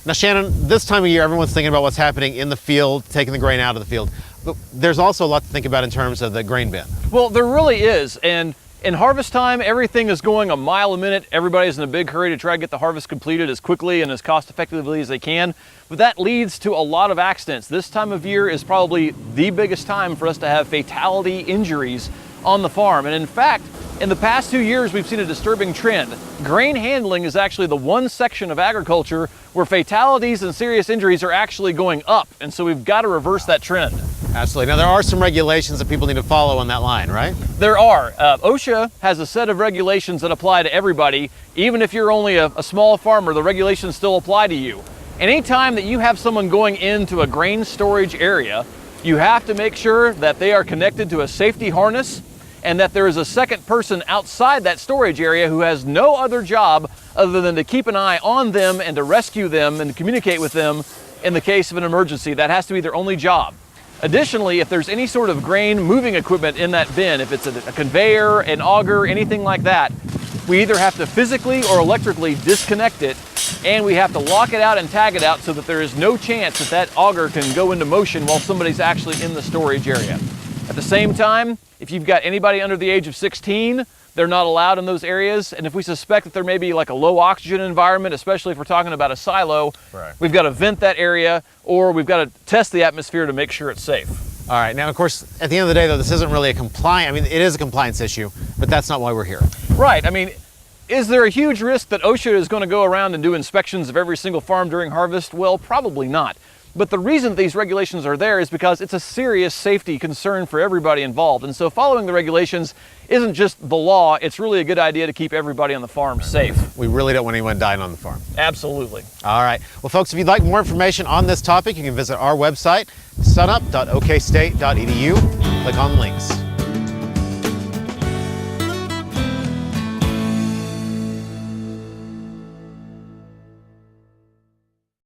Now, Shannon, this time of year, everyone's thinking about what's happening in the field, taking the grain out of the field. But there's also a lot to think about in terms of the grain bin. Well, there really is. And in harvest time, everything is going a mile a minute. Everybody's in a big hurry to try to get the harvest completed as quickly and as cost effectively as they can. But that leads to a lot of accidents. This time of year is probably the biggest time for us to have fatality injuries on the farm. And in fact, in the past 2 years, we've seen a disturbing trend. Grain handling is actually the one section of agriculture where fatalities and serious injuries are actually going up. And so we've got to reverse that trend. Absolutely. Now, there are some regulations that people need to follow on that line, right? There are. OSHA has a set of regulations that apply to everybody. Even if you're only a small farmer, the regulations still apply to you. Anytime that you have someone going into a grain storage area, you have to make sure that they are connected to a safety harness and that there is a second person outside that storage area who has no other job other than to keep an eye on them and to rescue them and to communicate with them in the case of an emergency. That has to be their only job. Additionally, if there's any sort of grain moving equipment in that bin, if it's a conveyor, an auger, anything like that, we either have to physically or electrically disconnect it, and we have to lock it out and tag it out so that there is no chance that that auger can go into motion while somebody's actually in the storage area. At the same time, if you've got anybody under the age of 16, they're not allowed in those areas. And if we suspect that there may be like a low oxygen environment, especially if we're talking about a silo, right, we've got to vent that area or we've got to test the atmosphere to make sure it's safe. All right. Now, of course, at the end of the day, though, this isn't really a compliance. I mean, it is a compliance issue, but that's not why we're here. Right. I mean, is there a huge risk that OSHA is going to go around and do inspections of every single farm during harvest? Well, probably not. But the reason these regulations are there is because it's a serious safety concern for everybody involved. And so following the regulations isn't just the law, it's really a good idea to keep everybody on the farm safe. We really don't want anyone dying on the farm. Absolutely. All right. Well, folks, if you'd like more information on this topic, you can visit our website, sunup.okstate.edu. Click on links.